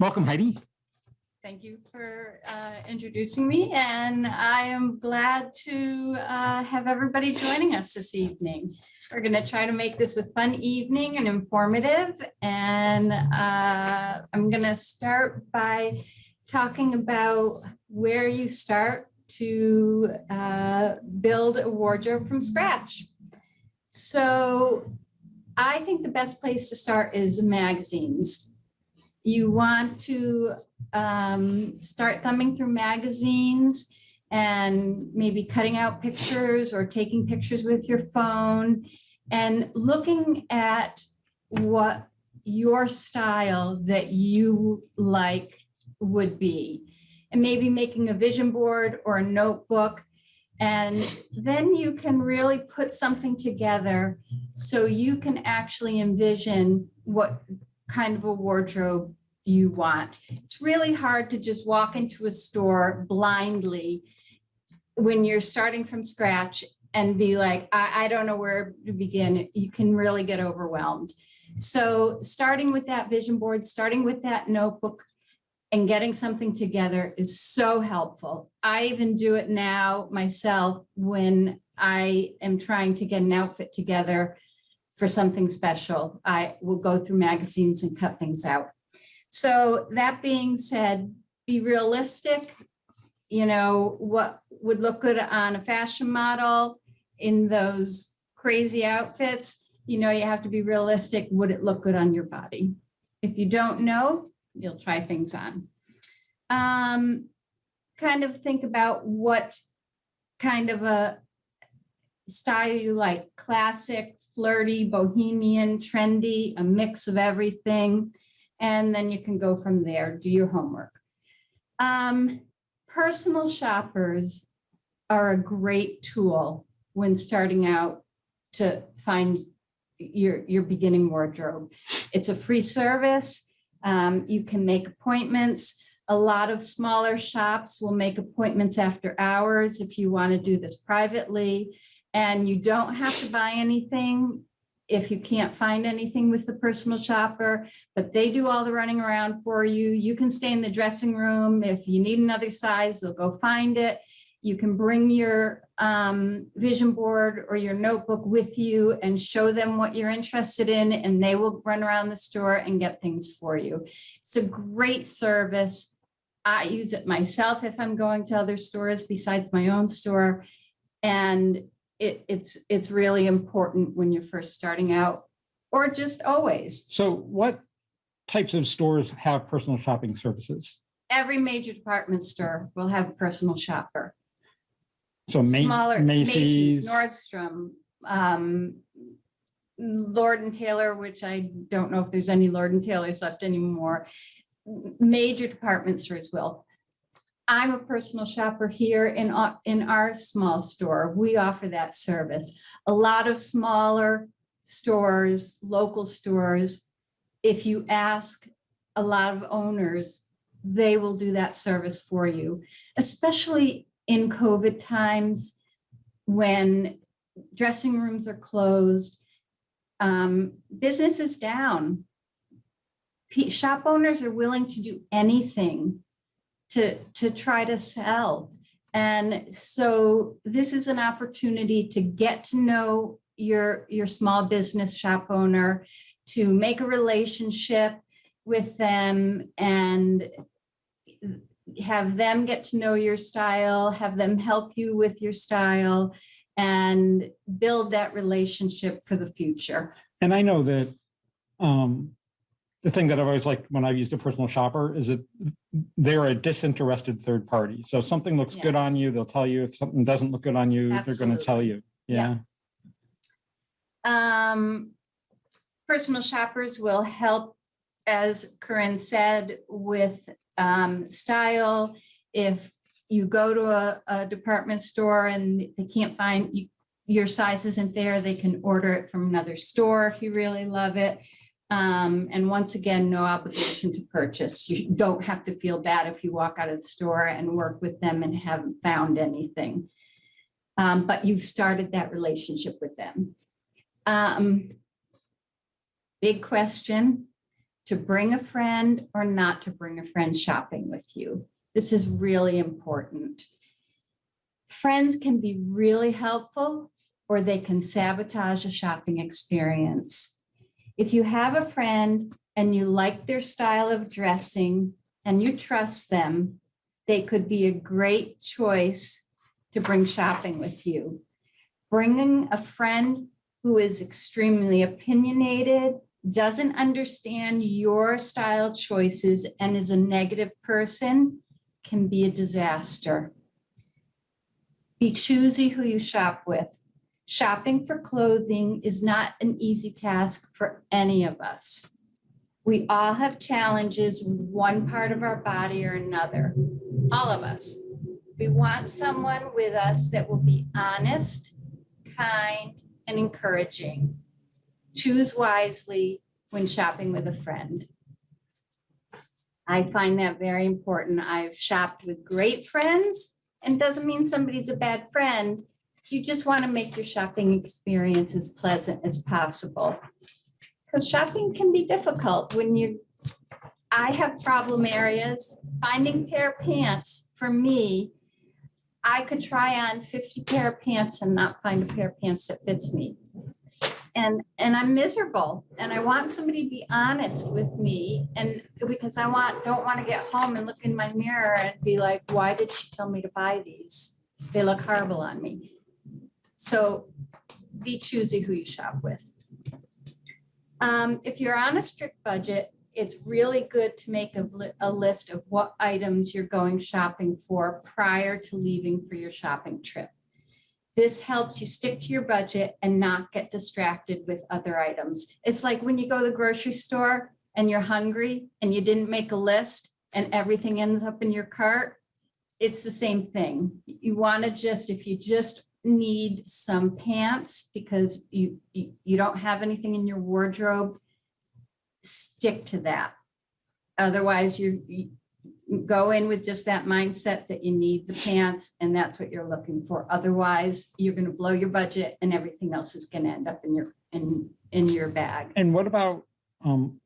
Welcome, Heidi. Thank you for introducing me, and I am glad to have everybody joining us this evening. We're going to try to make this a fun evening and informative, and I'm going to start by talking about where you start to build a wardrobe from scratch. So I think the best place to start is magazines. You want to start thumbing through magazines and maybe cutting out pictures or taking pictures with your phone and looking at what your style that you like would be, and maybe making a vision board or a notebook. And then you can really put something together so you can actually envision what kind of a wardrobe you want. It's really hard to just walk into a store blindly when you're starting from scratch and be like, I don't know where to begin. You can really get overwhelmed. So starting with that vision board, starting with that notebook, and getting something together is so helpful. I even do it now myself when I am trying to get an outfit together for something special. I will go through magazines and cut things out. So that being said, be realistic. You know, what would look good on a fashion model in those crazy outfits? You know, you have to be realistic. Would it look good on your body? If you don't know, you'll try things on. Kind of think about what kind of a style you like: classic, flirty, bohemian, trendy, a mix of everything. And then you can go from there, do your homework. Personal shoppers are a great tool when starting out to find your beginning wardrobe. It's a free service. You can make appointments. A lot of smaller shops will make appointments after hours if you want to do this privately. And you don't have to buy anything if you can't find anything with the personal shopper, but they do all the running around for you. You can stay in the dressing room. If you need another size, they'll go find it. You can bring your vision board or your notebook with you and show them what you're interested in, and they will run around the store and get things for you. It's a great service. I use it myself if I'm going to other stores besides my own store. And it's really important when you're first starting out, or just always. So what types of stores have personal shopping services? Every major department store will have a personal shopper. So Smaller, Macy's, Nordstrom, Lord and Taylor, which I don't know if there's any Lord and Taylors left anymore. Major department stores will. I'm a personal shopper here in our small store. We offer that service. A lot of smaller stores, local stores, if you ask a lot of owners, they will do that service for you, especially in COVID times when dressing rooms are closed, business is down. Shop owners are willing to do anything to try to sell. And so this is an opportunity to get to know your small business shop owner, to make a relationship with them and have them get to know your style, have them help you with your style, and build that relationship for the future. And I know that the thing that I've always liked when I've used a personal shopper is that they're a disinterested third party. So if something looks good on you, they'll tell you. If something doesn't look good on you, They're going to tell you. Yeah. Personal shoppers will help, as Corinne said, with style. If you go to a department store and they can't find your size isn't there, they can order it from another store if you really love it. And once again, no obligation to purchase. You don't have to feel bad if you walk out of the store and work with them and haven't found anything. But you've started that relationship with them. Big question. to bring a friend or not to bring a friend shopping with you. This is really important. Friends can be really helpful, or they can sabotage a shopping experience. If you have a friend and you like their style of dressing and you trust them, they could be a great choice to bring shopping with you. Bringing a friend who is extremely opinionated, doesn't understand your style choices, and is a negative person can be a disaster. Be choosy who you shop with. Shopping for clothing is not an easy task for any of us. We all have challenges with one part of our body or another, all of us. We want someone with us that will be honest, kind, and encouraging. Choose wisely when shopping with a friend. I find that very important. I've shopped with great friends, and doesn't mean somebody's a bad friend. You just want to make your shopping experience as pleasant as possible. Because shopping can be difficult I have problem areas. Finding a pair of pants, for me, I could try on 50 pair of pants and not find a pair of pants that fits me. And I'm miserable, and I want somebody to be honest with me, and because don't want to get home and look in my mirror and be like, why did she tell me to buy these? They look horrible on me. So be choosy who you shop with. If you're on a strict budget, it's really good to make a list of what items you're going shopping for prior to leaving for your shopping trip. This helps you stick to your budget and not get distracted with other items. It's like when you go to the grocery store and you're hungry and you didn't make a list and everything ends up in your cart. It's the same thing. You want to if you just need some pants because you don't have anything in your wardrobe, stick to that. Otherwise, you go in with just that mindset that you need the pants and that's what you're looking for. Otherwise, you're going to blow your budget and everything else is going to end up in your bag. And what about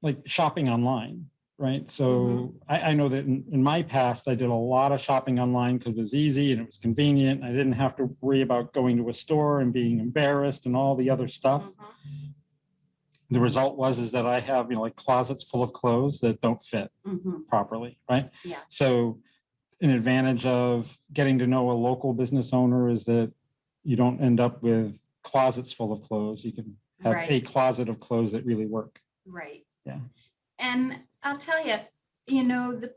like shopping online, right? So I know that in my past, I did a lot of shopping online because it was easy and it was convenient. I didn't have to worry about going to a store and being embarrassed and all the other stuff. The result is that I have, like closets full of clothes that don't fit properly, right? Yeah. So an advantage of getting to know a local business owner is that you don't end up with closets full of clothes. You can have a closet of clothes that really work. Right. Yeah. And I'll tell you, most of the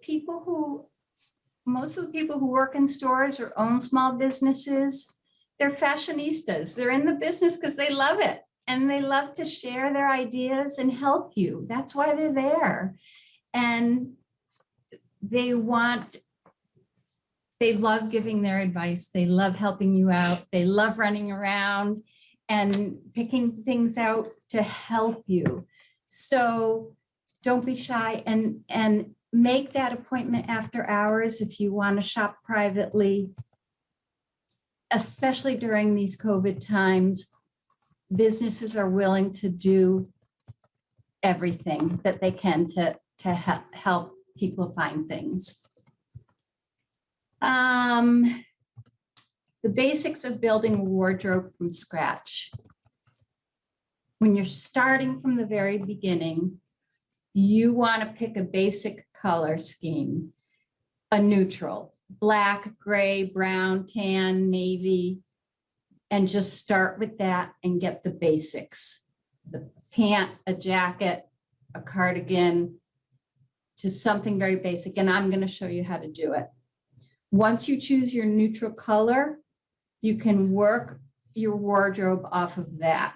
people who work in stores or own small businesses, they're fashionistas. They're in the business because they love it. And they love to share their ideas and help you. That's why they're there. And they love giving their advice. They love helping you out. They love running around and picking things out to help you. So don't be shy and make that appointment after hours if you want to shop privately, especially during these COVID times. Businesses are willing to do everything that they can to help people find things. The basics of building a wardrobe from scratch. When you're starting from the very beginning, you want to pick a basic color scheme, a neutral, black, gray, brown, tan, navy, and just start with that and get the basics. The pant, a jacket, a cardigan, just something very basic. And I'm going to show you how to do it. Once you choose your neutral color, you can work your wardrobe off of that.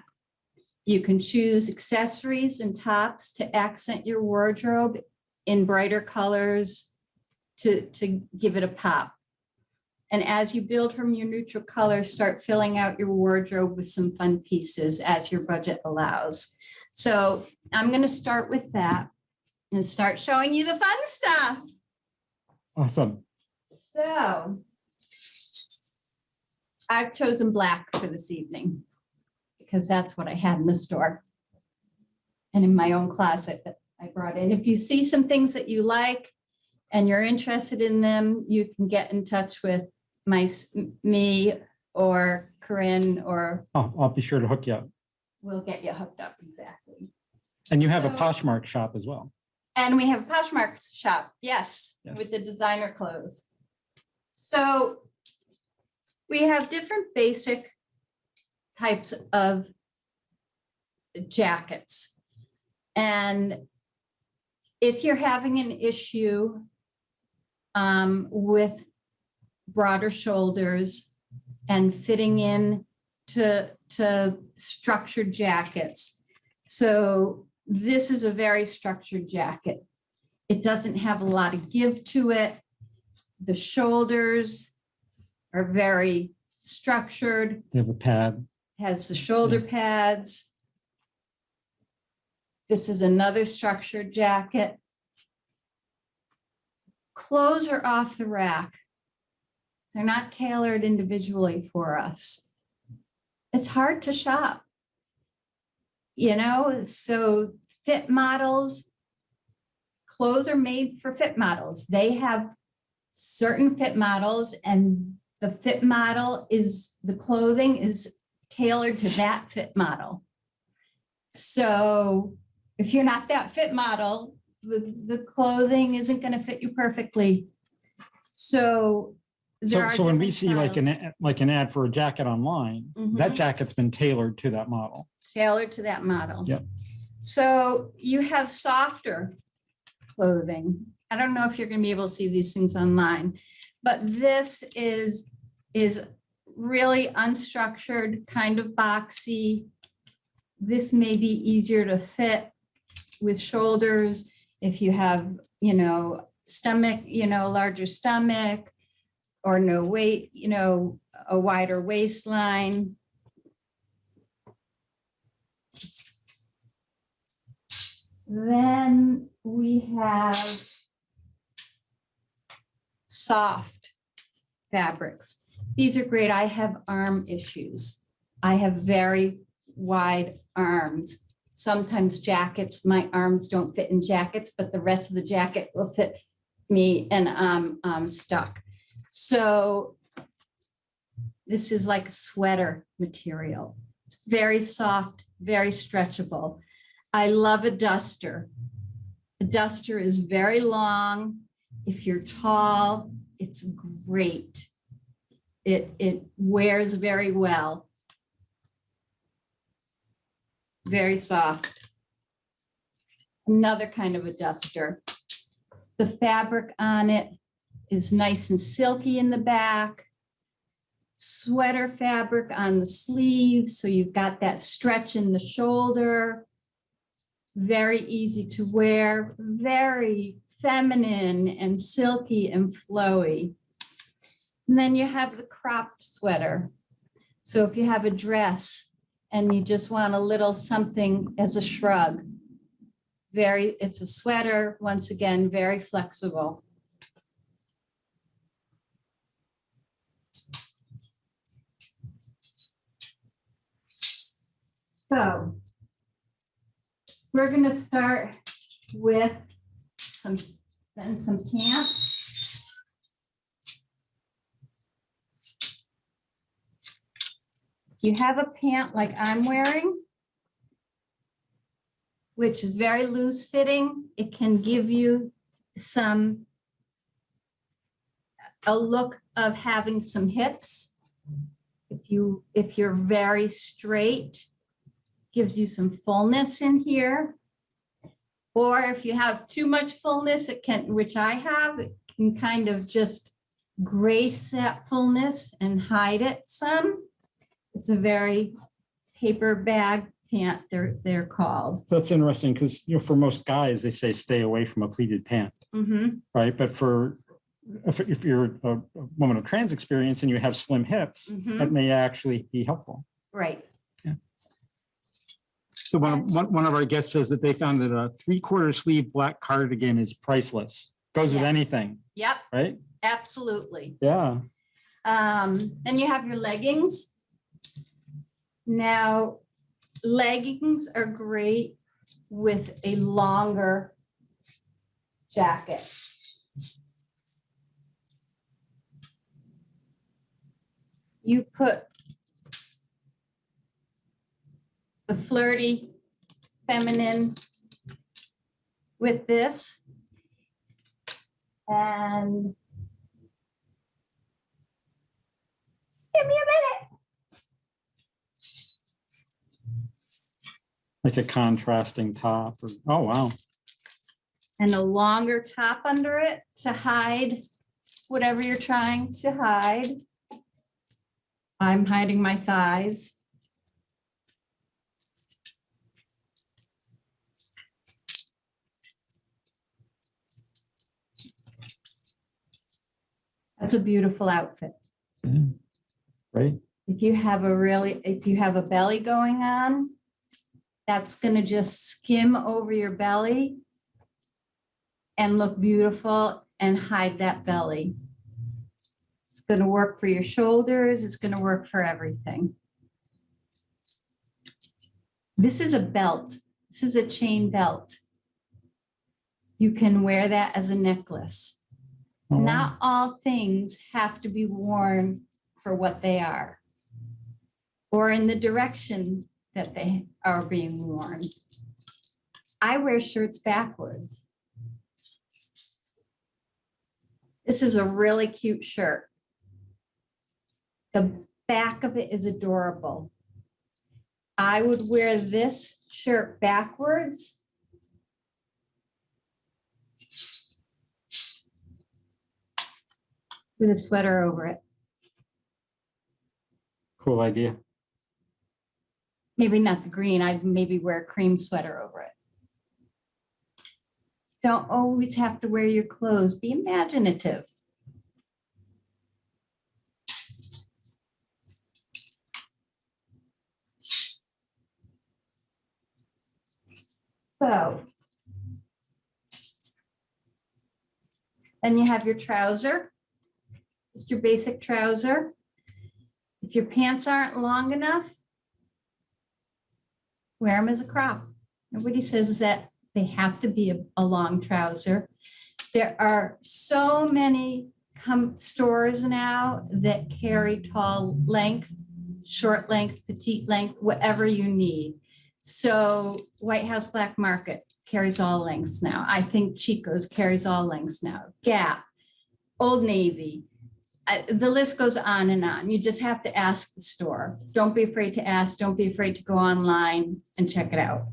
You can choose accessories and tops to accent your wardrobe in brighter colors to give it a pop. And as you build from your neutral color, start filling out your wardrobe with some fun pieces as your budget allows. So I'm going to start with that and start showing you the fun stuff. Awesome. So I've chosen black for this evening because that's what I had in the store and in my own closet that I brought in. If you see some things that you like and you're interested in them, you can get in touch with me or Corinne, or I'll be sure to hook you up. we'll get you hooked up. Exactly. And you have a So- Poshmark shop as well. And we have a Poshmark shop, yes, Yes. with the designer clothes. So we have different basic types of jackets. And if you're having an issue with broader shoulders and fitting in to structured jackets. So this is a very structured jacket. It doesn't have a lot of give to it. The shoulders are very structured, You have a pad. has the shoulder pads. This is another structured jacket. Clothes are off the rack. They're not tailored individually for us. It's hard to shop. You know, so fit models, clothes are made for fit models. They have certain fit models, and the fit model is, the clothing is tailored to that fit model. So if you're not that fit model, the clothing isn't going to fit you perfectly. So there are So when we different see styles. like an ad for a jacket online, that Mhm. jacket's been tailored to that model. Tailored to that model. Yep. So you have softer clothing. I don't know if you're going to be able to see these things online, but this is really unstructured, kind of boxy. This may be easier to fit with shoulders if you have, you know, stomach, you know, larger stomach or no weight, you know, a wider waistline. Then we have soft fabrics. These are great. I have arm issues. I have very wide arms. Sometimes jackets, my arms don't fit in jackets, but the rest of the jacket will fit me and I'm stuck. So this is like sweater material. It's very soft, very stretchable. I love a duster. A duster is very long. If you're tall, it's great. It wears very well. Very soft. Another kind of a duster. The fabric on it is nice and silky in the back. Sweater fabric on the sleeves, so you've got that stretch in the shoulder. Very easy to wear, very feminine and silky and flowy. And then you have the cropped sweater. So if you have a dress and you just want a little something as a shrug, it's a sweater, once again, very flexible. So we're going to start with some pants. You have a pant like I'm wearing, which is very loose fitting. It can give you a look of having some hips. If you're very straight, gives you some fullness in here. Or if you have too much fullness, it can, which I have, it can kind of just grace that fullness and hide it some. It's a very paper bag pant, they're called. So that's interesting because, you know, for most guys, they say stay away from a pleated pant, right? But if you're a woman of trans experience and you have slim hips, that may actually be helpful. Right. Yeah. So one of our guests says that they found that a 3/4 sleeve black cardigan is priceless. Goes with Yes. anything. Yep, Right? absolutely. Yeah. Then you have your leggings. Now, leggings are great with a longer jacket. You put the flirty feminine with this, and give me a minute. Like a contrasting top. Oh, wow. And a longer top under it to hide whatever you're trying to hide. I'm hiding my thighs. That's a beautiful outfit. Right. If you have a belly going on, that's going to just skim over your belly and look beautiful and hide that belly. It's going to work for your shoulders. It's going to work for everything. This is a belt. This is a chain belt. You can wear that as a necklace. Oh, wow. Not all things have to be worn for what they are or in the direction that they are being worn. I wear shirts backwards. This is a really cute shirt. The back of it is adorable. I would wear this shirt backwards with a sweater over it. Cool idea. Maybe not the green. I'd maybe wear a cream sweater over it. Don't always have to wear your clothes. Be imaginative. So then you have your trouser, just your basic trouser. If your pants aren't long enough, wear them as a crop. Nobody says that they have to be a long trouser. There are so many stores now that carry tall length, short length, petite length, whatever you need. So White House Black Market carries all lengths now. I think Chico's carries all lengths now. Gap, Old Navy, the list goes on and on. You just have to ask the store. Don't be afraid to ask. Don't be afraid to go online and check it out.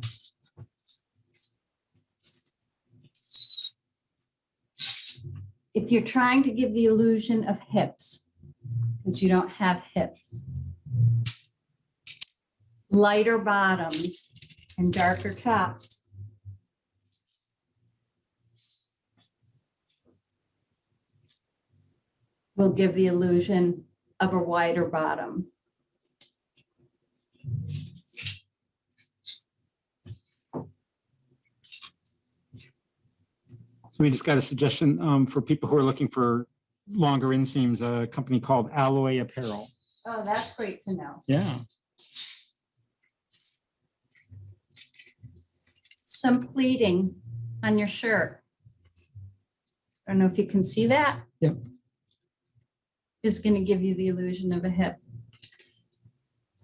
If you're trying to give the illusion of hips, because you don't have hips, lighter bottoms and darker tops will give the illusion of a wider bottom. So we just got a suggestion for people who are looking for longer inseams, a company called Alloy Apparel. Oh, that's great to know. Yeah. Some pleating on your shirt. I don't know if you can see that. Yep. Is going to give you the illusion of a hip.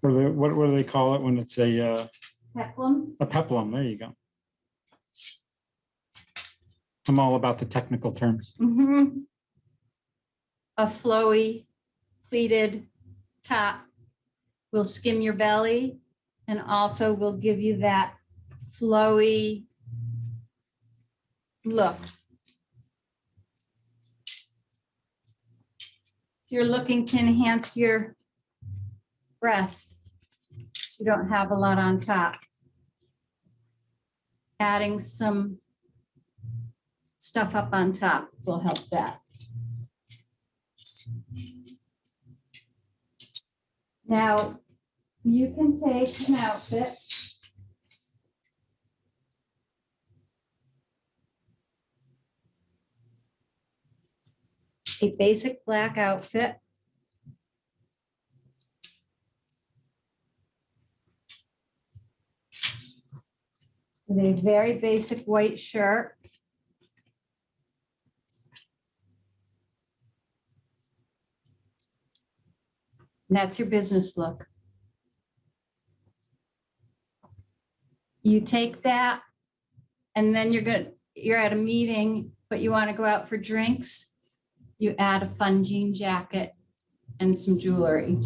What do they call it when it's a Peplum. a peplum? There you go. I'm all about the technical terms. Mm-hmm. A flowy, pleated top will skim your belly and also will give you that flowy look. If you're looking to enhance your breast, so you don't have a lot on top, adding some stuff up on top will help that. Now, you can take an outfit a basic black outfit. with a very basic white shirt. And that's your business look. You take that, and then you're at a meeting, but you want to go out for drinks. You add a fun jean jacket and some jewelry.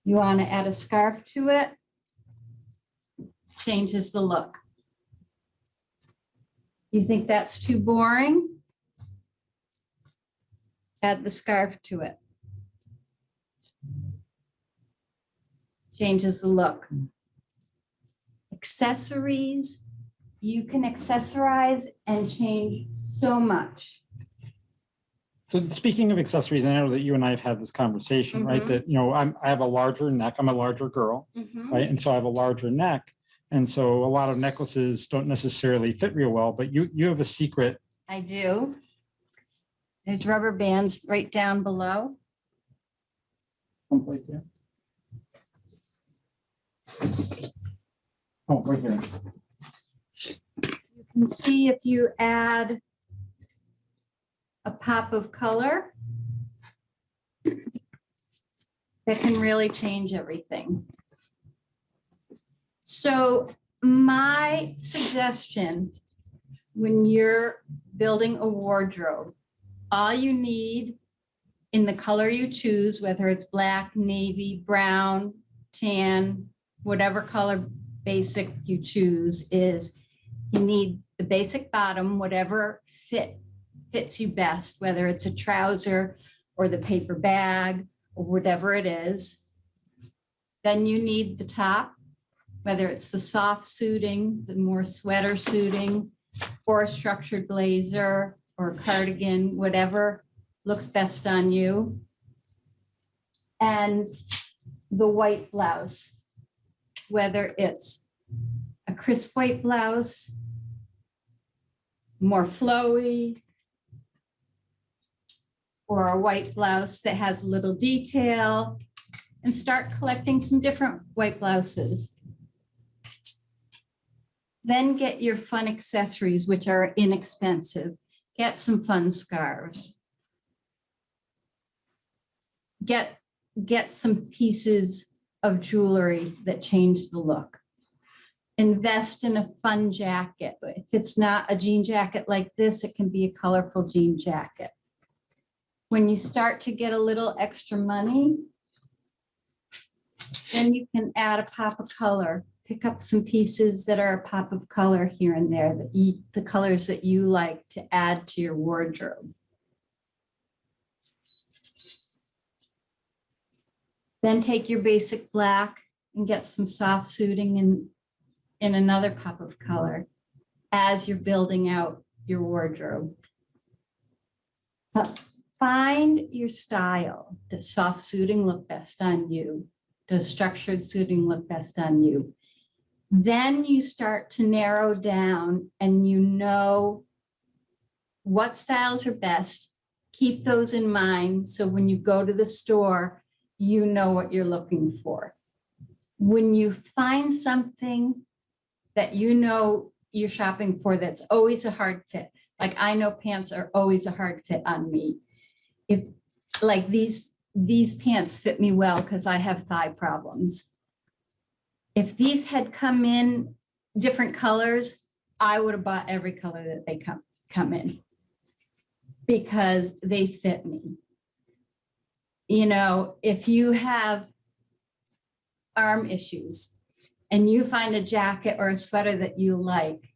You want to add a scarf to it. Changes the look. You think that's too boring? Add the scarf to it. Changes the look. Accessories, you can accessorize and change so much. So speaking of accessories, I know that you and I have had this conversation, right? Mhm. That, you know, I have a larger neck. I'm a larger girl, right? And so I have a larger neck. And so a lot of necklaces don't necessarily fit real well, but you have a secret. I do. There's rubber bands right down below. Someplace here. Oh, right here. You can see if you add a pop of color, that can really change everything. So my suggestion, when you're building a wardrobe, all you need in the color you choose, whether it's black, navy, brown, tan, whatever color basic you choose, is you need the basic bottom, whatever fits you best, whether it's a trouser or the paper bag or whatever it is. Then you need the top, whether it's the soft suiting, the more sweater suiting, or a structured blazer or a cardigan, whatever looks best on you. And the white blouse, whether it's a crisp white blouse, more flowy, or a white blouse that has a little detail, and start collecting some different white blouses. Then get your fun accessories, which are inexpensive. Get some fun scarves. Get some pieces of jewelry that change the look. Invest in a fun jacket. If it's not a jean jacket like this, it can be a colorful jean jacket. When you start to get a little extra money, then you can add a pop of color. Pick up some pieces that are a pop of color here and there, the colors that you like to add to your wardrobe. Then take your basic black and get some soft suiting in another pop of color as you're building out your wardrobe. Find your style. Does soft suiting look best on you? Does structured suiting look best on you? Then you start to narrow down and you know what styles are best. Keep those in mind so when you go to the store, you know what you're looking for. When you find something that you know you're shopping for that's always a hard fit, like I know pants are always a hard fit on me. If like these pants fit me well because I have thigh problems. If these had come in different colors, I would have bought every color that they come in because they fit me. You know, if you have arm issues and you find a jacket or a sweater that you like,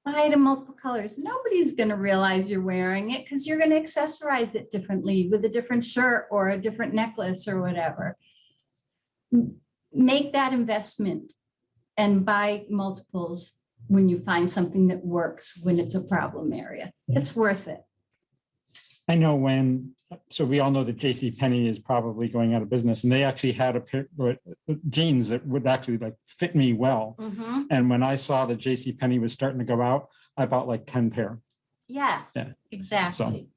buy it in multiple colors. Nobody's going to realize you're wearing it because you're going to accessorize it differently with a different shirt or a different necklace or whatever. Make that investment and buy multiples when you find something that works when it's a problem area. It's worth it. I know so we all know that JCPenney is probably going out of business, and they actually had a pair of jeans that would actually like fit me well. Mm-hmm. And when I saw that JCPenney was starting to go out, I bought like 10 pair. Yeah, Yeah. exactly.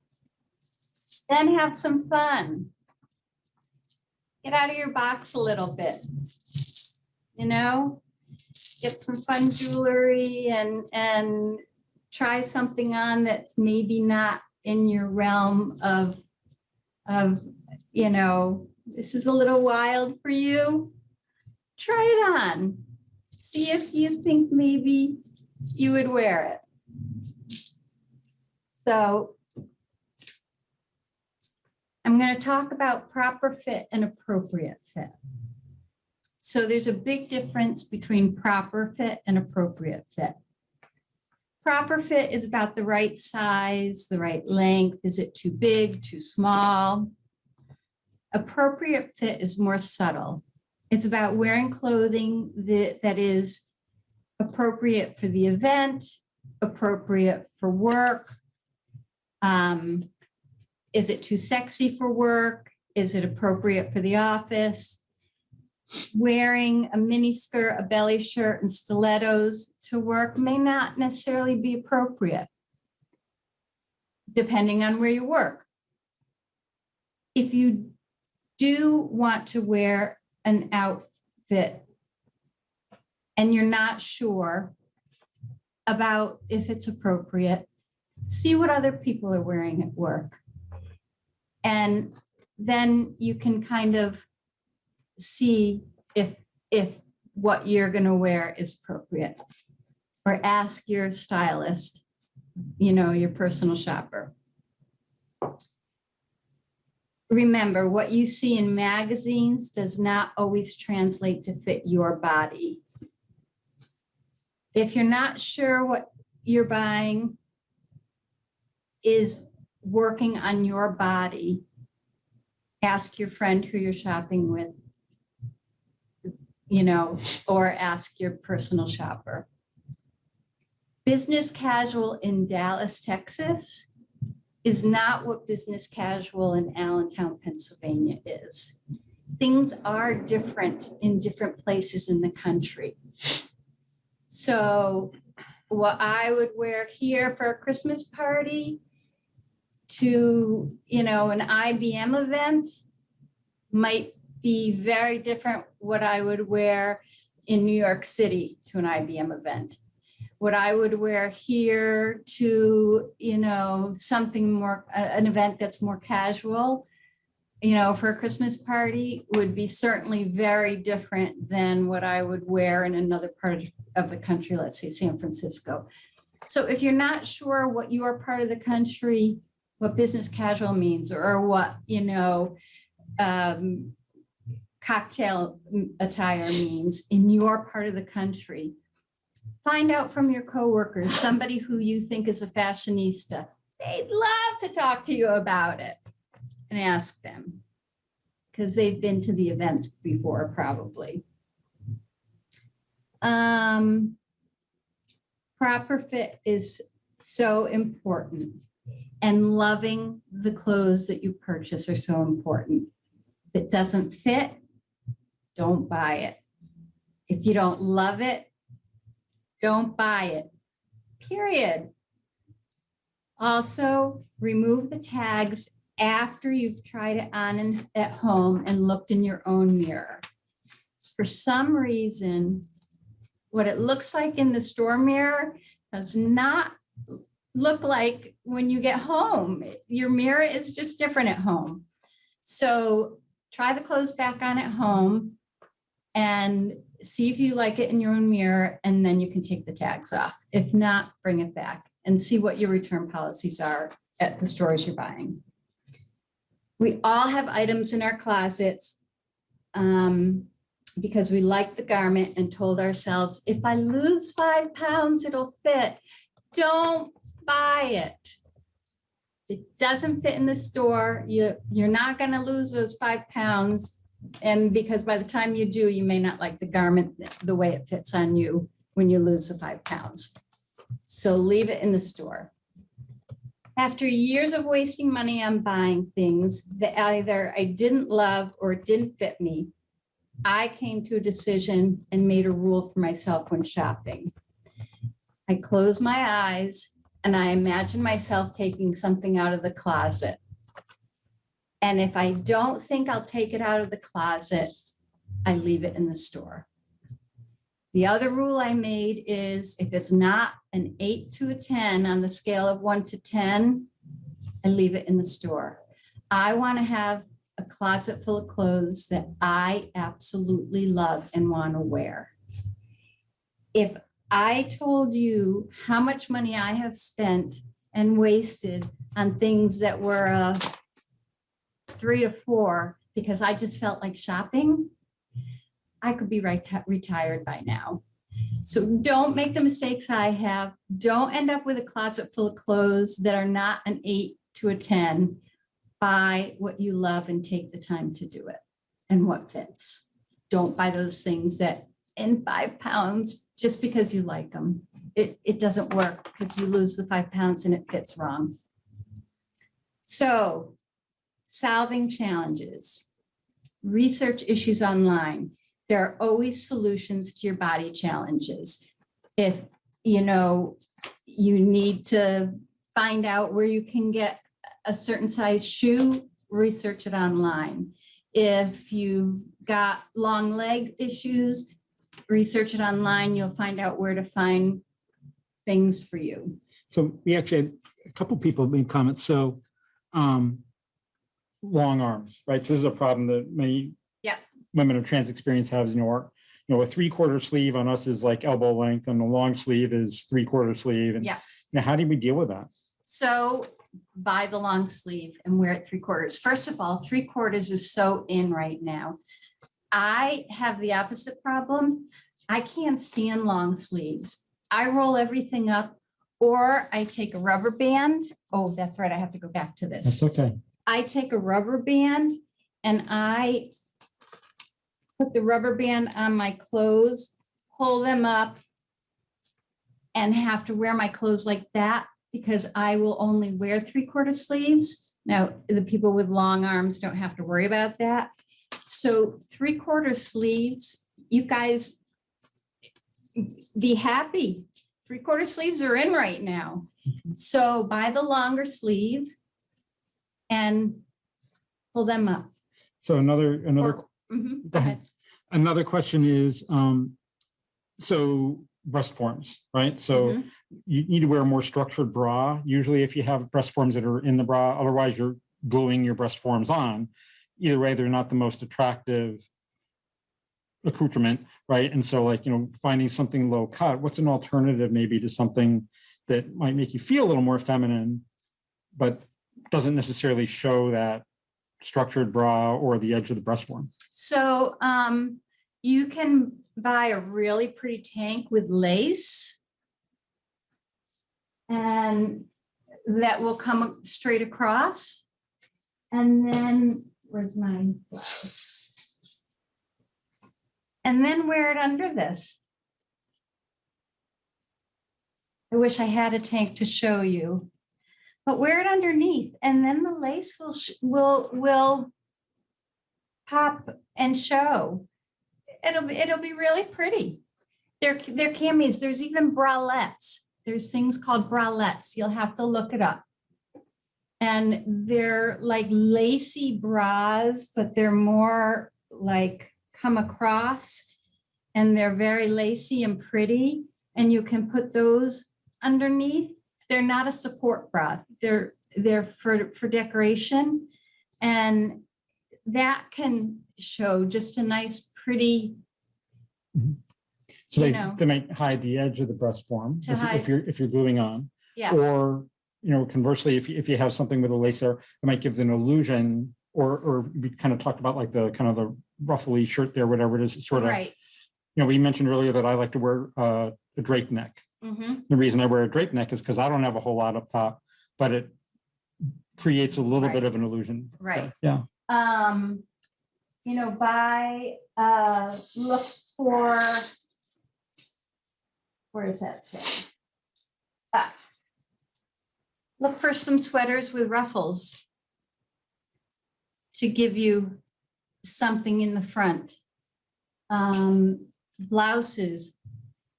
So. Then have some fun. Get out of your box a little bit. You know, get some fun jewelry and try something on that's maybe not in your realm of, you know, this is a little wild for you. Try it on. See if you think maybe you would wear it. So I'm going to talk about proper fit and appropriate fit. So there's a big difference between proper fit and appropriate fit. Proper fit is about the right size, the right length. Is it too big, too small? Appropriate fit is more subtle. It's about wearing clothing that is appropriate for the event, appropriate for work. Is it too sexy for work? Is it appropriate for the office? Wearing a mini skirt, a belly shirt, and stilettos to work may not necessarily be appropriate, depending on where you work. If you do want to wear an outfit and you're not sure about if it's appropriate, see what other people are wearing at work. And then you can kind of see if what you're going to wear is appropriate, or ask your stylist, you know, your personal shopper. Remember, what you see in magazines does not always translate to fit your body. If you're not sure what you're buying is working on your body, ask your friend who you're shopping with, you know, or ask your personal shopper. Business casual in Dallas, Texas is not what business casual in Allentown, Pennsylvania is. Things are different in different places in the country. So what I would wear here for a Christmas party to, you know, an IBM event might be very different what I would wear in New York City to an IBM event. What I would wear here to, you know, something more, an event that's more casual, you know, for a Christmas party would be certainly very different than what I would wear in another part of the country, let's say San Francisco. So if you're not sure what your part of the country, what business casual means, or what, you know, cocktail attire means in your part of the country, find out from your coworkers, somebody who you think is a fashionista. They'd love to talk to you about it, and ask them, because they've been to the events before, probably. Proper fit is so important, and loving the clothes that you purchase are so important. If it doesn't fit, don't buy it. If you don't love it, don't buy it, period. Also, remove the tags after you've tried it on at home and looked in your own mirror. For some reason, what it looks like in the store mirror does not look like when you get home. Your mirror is just different at home. So try the clothes back on at home and see if you like it in your own mirror, and then you can take the tags off. If not, bring it back and see what your return policies are at the stores you're buying. We all have items in our closets because we like the garment and told ourselves, if I lose 5 pounds, it'll fit. Don't buy it. If it doesn't fit in the store, you're not going to lose those 5 pounds. And because by the time you do, you may not like the garment the way it fits on you when you lose the 5 pounds. So leave it in the store. After years of wasting money on buying things that either I didn't love or didn't fit me, I came to a decision and made a rule for myself when shopping. I close my eyes and I imagine myself taking something out of the closet. And if I don't think I'll take it out of the closet, I leave it in the store. The other rule I made is if it's not an 8 to a 10 on the scale of 1 to 10, I leave it in the store. I want to have a closet full of clothes that I absolutely love and want to wear. If I told you how much money I have spent and wasted on things that were 3 to 4 because I just felt like shopping, I could be retired by now. So don't make the mistakes I have. Don't end up with a closet full of clothes that are not an 8 to a 10. Buy what you love and take the time to do it and what fits. Don't buy those things that in 5 pounds just because you like them. It doesn't work because you lose the 5 pounds and it fits wrong. So solving challenges, research issues online. There are always solutions to your body challenges. If you need to find out where you can get a certain size shoe, research it online. If you've got long leg issues, research it online. You'll find out where to find things for you. So we actually had a couple people made comments. So long arms, right? So this is a problem that many women of trans experience have, a 3/4 sleeve on us is like elbow length and the long sleeve is 3/4 sleeve. And how do we deal with that? So buy the long sleeve and wear it 3/4. First of all, 3/4 is so in right now. I have the opposite problem. I can't stand long sleeves. I roll everything up or I take a rubber band. Oh, that's right. I have to go back to this. That's okay. I take a rubber band and I put the rubber band on my clothes, pull them up, and have to wear my clothes like that because I will only wear 3/4 sleeves. Now, the people with long arms don't have to worry about that. So 3/4 sleeves, you guys be happy. 3/4 sleeves are in right now. So buy the longer sleeve and pull them up. So another Go ahead. Another question is, so breast forms, right? So you need to wear a more structured bra. Usually if you have breast forms that are in the bra, otherwise you're gluing your breast forms on. Either way, they're not the most attractive accoutrement, right? And so finding something low cut, what's an alternative maybe to something that might make you feel a little more feminine, but doesn't necessarily show that structured bra or the edge of the breast form? So you can buy a really pretty tank with lace and that will come straight across. And then, where's my blouse? And then wear it under this. I wish I had a tank to show you, but wear it underneath and then the lace will pop and show. It'll be really pretty. They're camis. There's even bralettes. There's things called bralettes. You'll have to look it up. And they're like lacy bras, but they're more like come across and they're very lacy and pretty. And you can put those underneath. They're not a support bra. They're for decoration. And that can show just a nice, pretty, so they might hide the edge of the breast form if you're gluing on. Yeah. Or conversely, if you have something with a lace there, it might give an illusion. Or we kind of talked about like the kind of the ruffly shirt there, whatever it is. It's sort of right. We mentioned earlier that I like to wear a drape neck. The reason I wear a drape neck is because I don't have a whole lot up top, but it creates a little bit of an illusion. Right. Yeah. Look for, where is that say? Look for some sweaters with ruffles to give you something in the front. Blouses.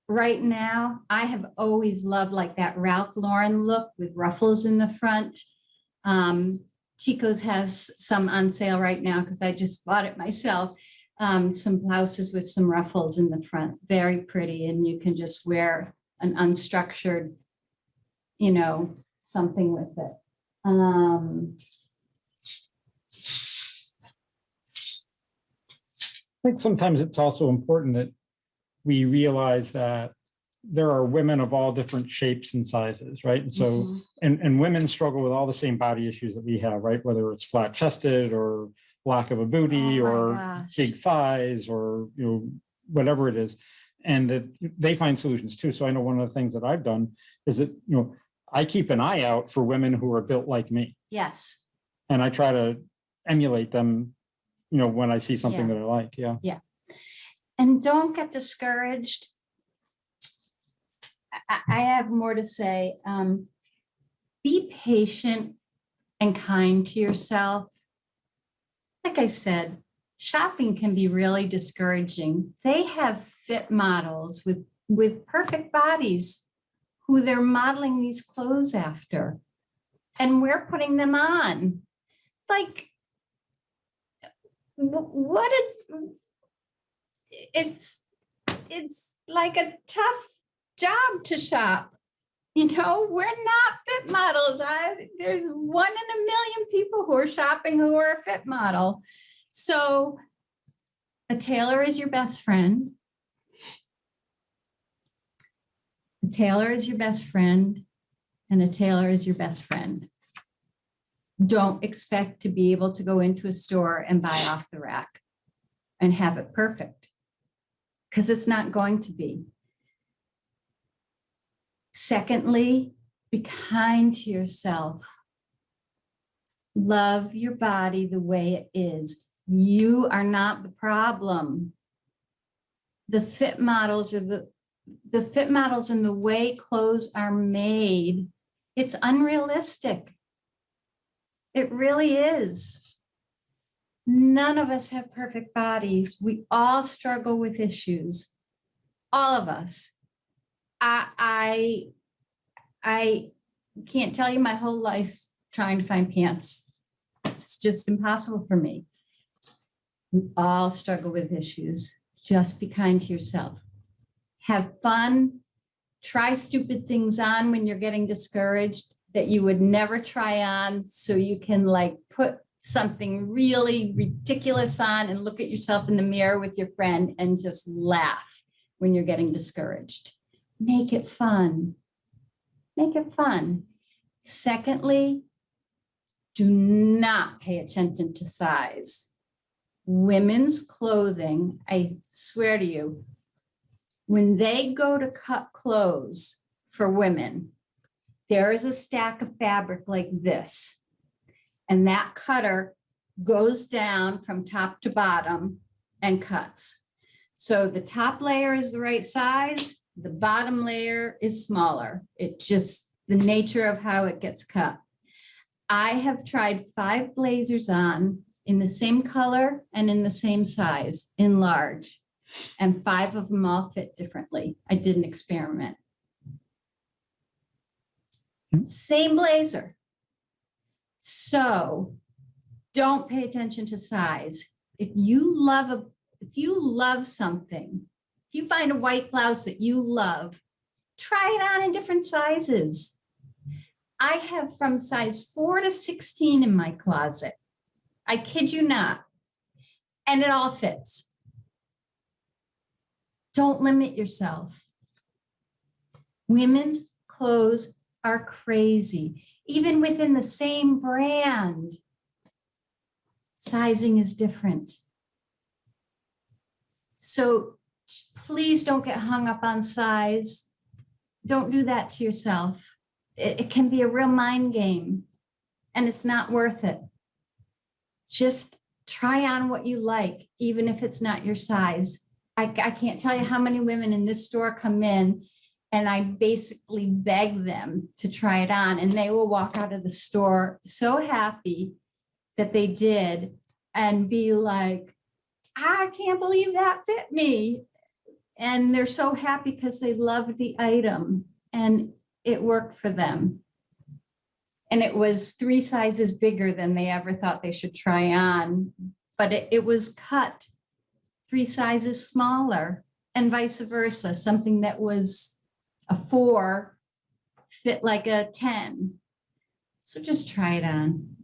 Right now, I have always loved like that Ralph Lauren look with ruffles in the front. Chico's has some on sale right now because I just bought it myself. some blouses with some ruffles in the front, very pretty. And you can just wear an unstructured, you know, something with it. I think sometimes it's also important that we realize that there are women of all different shapes and sizes, right? And so, and women struggle with all the same body issues that we have, right? Whether it's flat chested or lack of a booty Oh my or gosh. big thighs or, you know, whatever it is. And that they find solutions too. So I know one of the things that I've done is that, you know, I keep an eye out for women who are built like me. Yes. And I try to emulate them, you know, when I see something Yeah. that I like. Yeah. Yeah. And don't get discouraged. I have more to say. Be patient and kind to yourself. Like I said, shopping can be really discouraging. They have fit models with perfect bodies who they're modeling these clothes after. And we're putting them on. Like, what it's like a tough job to shop. You know, we're not fit models. There's 1 in a million people who are shopping who are a fit model. So a tailor is your best friend. A tailor is your best friend, and a tailor is your best friend. Don't expect to be able to go into a store and buy off the rack and have it perfect, because it's not going to be. Secondly, be kind to yourself. Love your body the way it is. You are not the problem. The fit models are the fit models and the way clothes are made. It's unrealistic. It really is. None of us have perfect bodies. We all struggle with issues. All of us. I can't tell you my whole life trying to find pants. It's just impossible for me. We all struggle with issues. Just be kind to yourself. Have fun. Try stupid things on when you're getting discouraged that you would never try on, so you can like put something really ridiculous on and look at yourself in the mirror with your friend and just laugh when you're getting discouraged. Make it fun. Make it fun. Secondly, do not pay attention to size. Women's clothing, I swear to you, when they go to cut clothes for women, there is a stack of fabric like this, and that cutter goes down from top to bottom and cuts. So the top layer is the right size, the bottom layer is smaller. It just, the nature of how it gets cut. I have tried 5 blazers on in the same color and in the same size, in large, and 5 of them all fit differently. I did an experiment. Same blazer. So don't pay attention to size. If you love something, if you find a white blouse that you love, try it on in different sizes. I have from size 4 to 16 in my closet. I kid you not. And it all fits. Don't limit yourself. Women's clothes are crazy. Even within the same brand, sizing is different. So please don't get hung up on size. Don't do that to yourself. It can be a real mind game, and it's not worth it. Just try on what you like, even if it's not your size. I can't tell you how many women in this store come in and I basically beg them to try it on, and they will walk out of the store so happy that they did and be like, I can't believe that fit me. And they're so happy because they love the item and it worked for them. And it was 3 sizes bigger than they ever thought they should try on, but it was cut 3 sizes smaller, and vice versa. Something that was a 4 fit like a 10. So just try it on.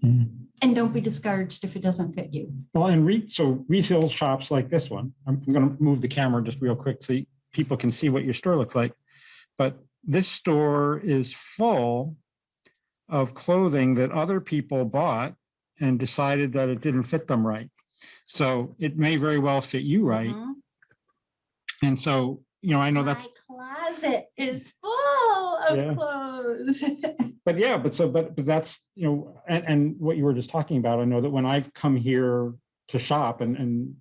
And don't be discouraged if it doesn't fit you. Well, and so resale shops like this one, I'm going to move the camera just real quick so people can see what your store looks like. But this store is full of clothing that other people bought and decided that it didn't fit them right. So it may very well fit you right. Mhm. And so, I know that's. My closet is full of clothes. But that's, and what you were just talking about, I know that when I've come here to shop and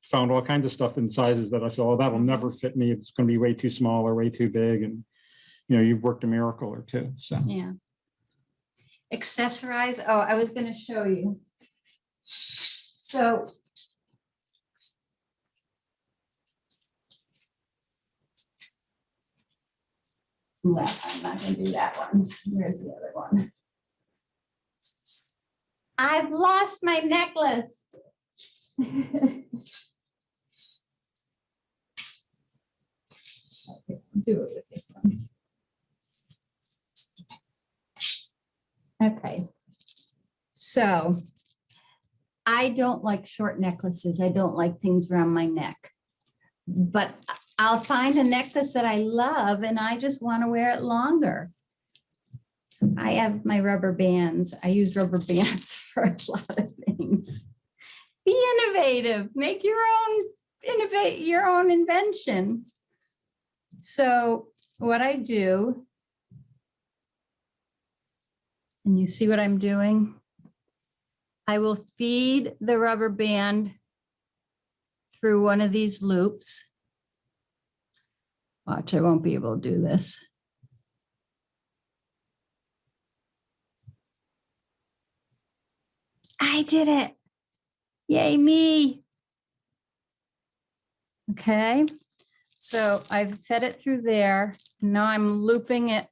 found all kinds of stuff in sizes that I said, oh, that'll never fit me. It's going to be way too small or way too big. And, you've worked a miracle or two. So, yeah. Accessorize. Oh, I was going to show you. So, I'm not going to do that one. Where's the other one? I've lost my necklace. Okay, do it with this one. Okay. So I don't like short necklaces. I don't like things around my neck. But I'll find a necklace that I love and I just want to wear it longer. So I have my rubber bands. I use rubber bands for a lot of things. Be innovative. Make your own invention. So what I do, and you see what I'm doing? I will feed the rubber band through one of these loops. Watch, I won't be able to do this. I did it. Yay, me. Okay, so I've fed it through there. Now I'm looping it.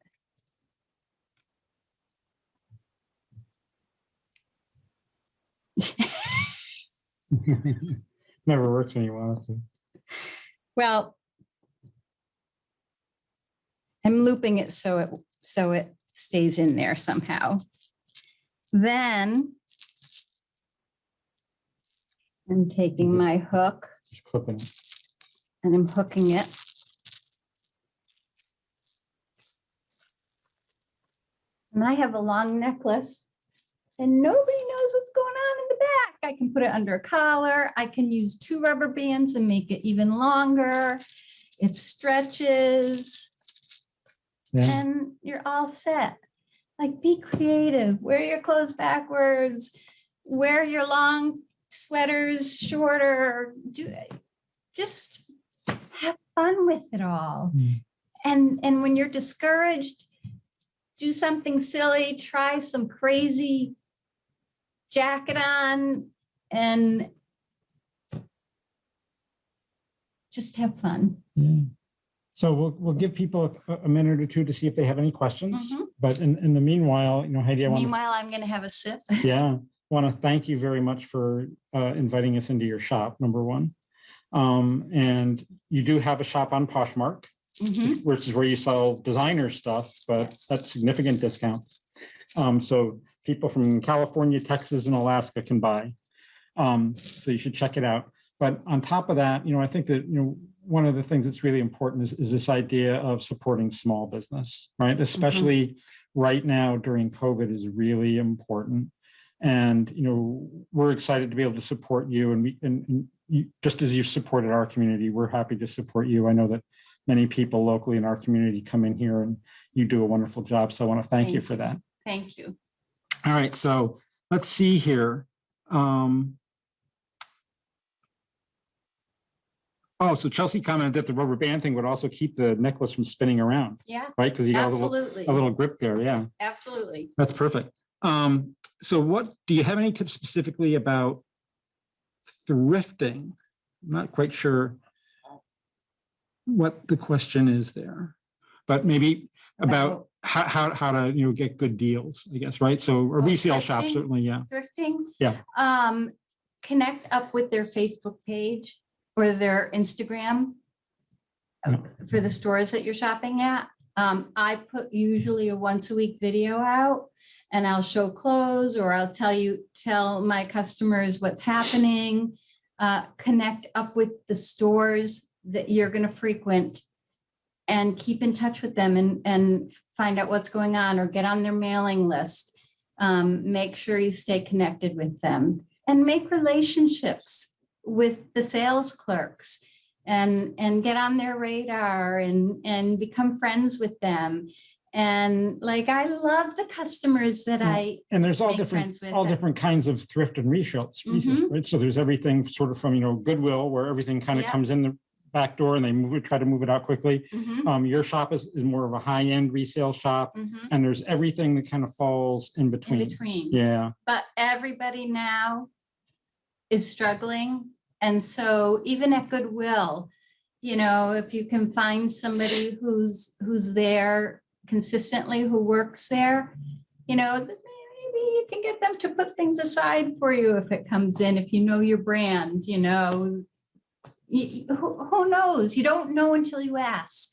Never works when you want it to. Well, I'm looping it so it stays in there somehow. Then I'm taking my hook Just clipping it. and I'm hooking it. And I have a long necklace and nobody knows what's going on in the back. I can put it under a collar. I can use 2 rubber bands and make it even longer. It stretches. Yeah. And you're all set. Like, be creative, wear your clothes backwards, wear your long sweaters shorter, just have fun with it all. And when you're discouraged, do something silly, try some crazy jacket on and just have fun. Yeah. So we'll give people a minute or two to see if they have any questions. But in the meanwhile, Heidi, I'm going to have a sip. Yeah, want to thank you very much for inviting us into your shop, number one. And you do have a shop on Poshmark, which is where you sell designer stuff, but Yes. that's significant discounts. So people from California, Texas, and Alaska can buy. So you should check it out. But on top of that, I think that, one of the things that's really important is this idea of supporting small business, right? Especially right now during COVID is really important. And, we're excited to be able to support you. And you, just as you've supported our community, we're happy to support you. I know that many people locally in our community come in here and you do a wonderful job. So I want to thank you for that. Thank you. All right. So let's see here. Oh, so Chelsea commented that the rubber band thing would also keep the necklace from spinning around. Yeah, right? Because you got absolutely. a little grip there. Yeah, Absolutely. that's perfect. So what do you have any tips specifically about thrifting? I'm not quite sure what the question is there, but maybe about how to get good deals, I guess, right? So a resale shop, thrifting? certainly, yeah. Thrifting? Yeah. connect up with their Facebook page or their Instagram for the stores that you're shopping at. I put usually a once a week video out, and I'll show clothes, or I'll tell my customers what's happening. Connect up with the stores that you're going to frequent and keep in touch with them and find out what's going on, or get on their mailing list. Make sure you stay connected with them and make relationships with the sales clerks and get on their radar and become friends with them. And like, I love the customers that and there's all make different friends with different kinds of thrift and resales, right? So there's everything sort of from, Goodwill, where everything kind of comes in the back door and they try to move it out quickly. Your shop is more of a high-end resale shop, and there's everything that kind of falls in between. Yeah. But everybody now is struggling. And so even at Goodwill, if you can find somebody who's there consistently, who works there, maybe you can get them to put things aside for you if it comes in, if you know your brand, who knows? You don't know until you ask.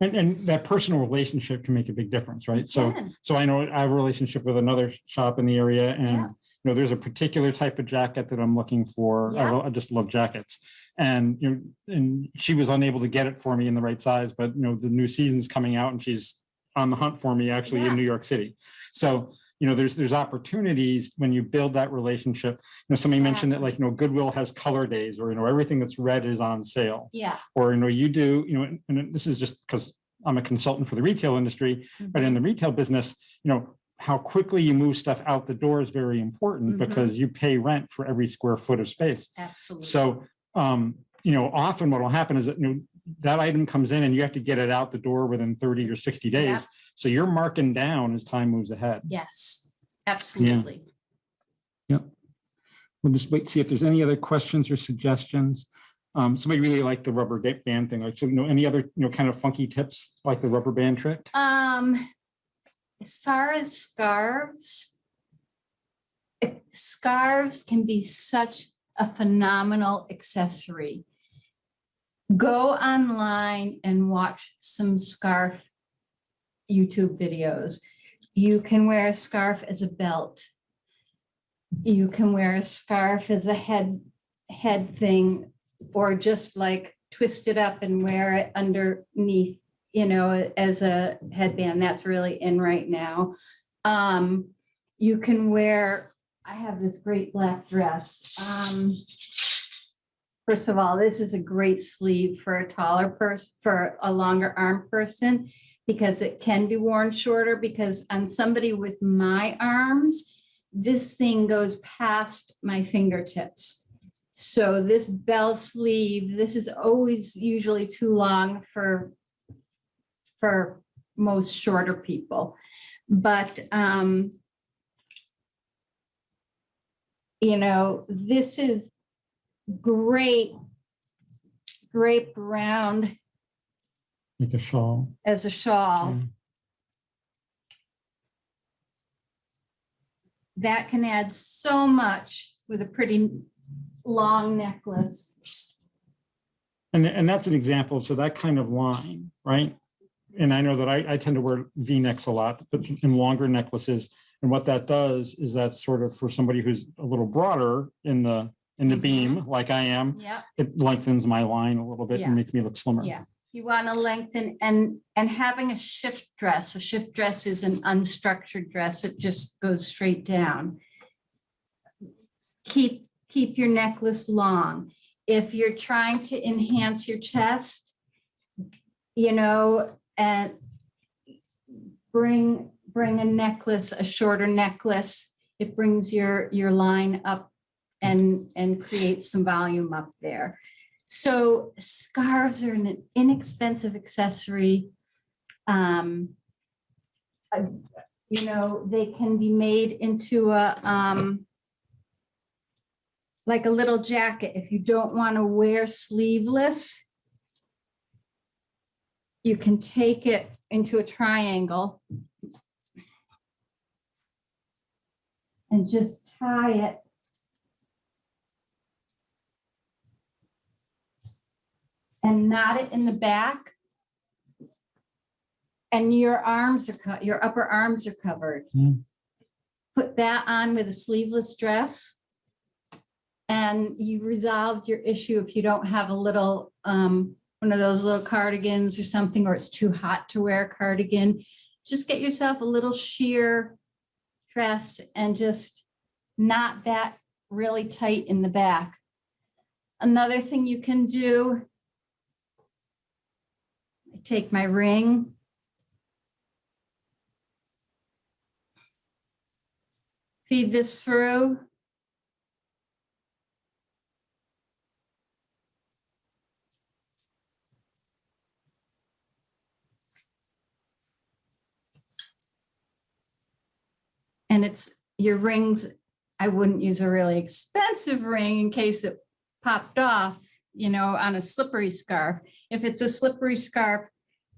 And that personal relationship can make a big difference, right? So I know I have a relationship with another shop in the area, and there's a particular type of jacket that I'm looking for. I just love jackets, and and she was unable to get it for me in the right size, but the new season's coming out, and she's on the hunt for me actually in New York City. So there's opportunities when you build that relationship. Somebody mentioned that, like, Goodwill has color days, or everything that's red is on sale. Yeah. Or you do, and this is just because I'm a consultant for the retail industry, but in the retail business, how quickly you move stuff out the door is very important, because you pay rent for every square foot of space. Absolutely. So often what will happen is that that item comes in and you have to get it out the door within 30 or 60 days. Yeah. So you're marking down as time moves ahead. Yes, absolutely. Yeah. We'll just wait to see if there's any other questions or suggestions. Somebody really liked the rubber band thing. Like, so, any other, kind of funky tips like the rubber band trick? As far as scarves can be such a phenomenal accessory. Go online and watch some scarf YouTube videos. You can wear a scarf as a belt. You can wear a scarf as a head thing, or just like twist it up and wear it underneath, as a headband. That's really in right now. You can wear, I have this great black dress. First of all, this is a great sleeve for a taller person, for a longer arm person, because it can be worn shorter, because on somebody with my arms, this thing goes past my fingertips. So this bell sleeve, this is always usually too long for most shorter people. But, this is great around like a shawl. As a shawl. That can add so much with a pretty long necklace. And that's an example. So that kind of line, right? And I know that I tend to wear V-necks a lot, but in longer necklaces. And what that does is that sort of, for somebody who's a little broader in the beam, like I am, it lengthens my line a little bit and makes me look slimmer. Yeah. You want to lengthen, and having a shift dress. A shift dress is an unstructured dress. It just goes straight down. Keep your necklace long. If you're trying to enhance your chest, and bring a necklace, a shorter necklace. It brings your line up and creates some volume up there. So scarves are an inexpensive accessory. They can be made into like a little jacket. If you don't want to wear sleeveless, you can take it into a triangle and just tie it and knot it in the back. And your arms are your upper arms are covered. Put that on with a sleeveless dress. And you resolved your issue if you don't have a little, one of those little cardigans or something, or it's too hot to wear a cardigan. Just get yourself a little sheer dress and just knot that really tight in the back. Another thing you can do, I take my ring, feed this through. And it's your rings. I wouldn't use a really expensive ring in case it popped off, you know, on a slippery scarf. If it's a slippery scarf,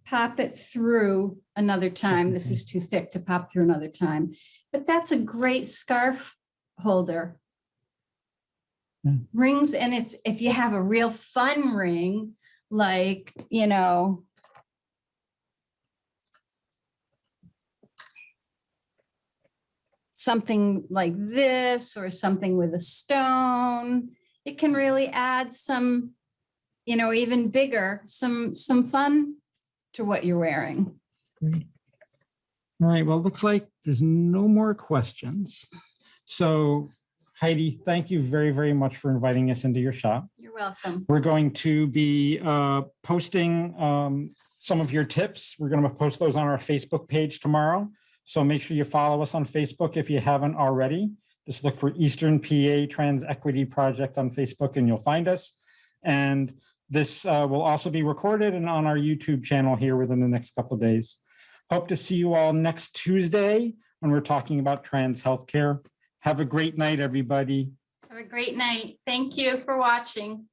pop it through another time. This is too thick to pop through another time. But that's a great scarf holder. Rings, and it's if you have a real fun ring, like, you know, something like this or something with a stone, it can really add some, you know, even bigger, some fun to what you're wearing. Great. All right, well, it looks like there's no more questions. So Heidi, thank you very, very much for inviting us into your shop. You're welcome. We're going to be posting some of your tips. We're going to post those on our Facebook page tomorrow. So make sure you follow us on Facebook if you haven't already. Just look for Eastern PA Trans Equity Project on Facebook and you'll find us. And this will also be recorded and on our YouTube channel here within the next couple of days. Hope to see you all next Tuesday when we're talking about trans healthcare. Have a great night, everybody. Have a great night. Thank you for watching.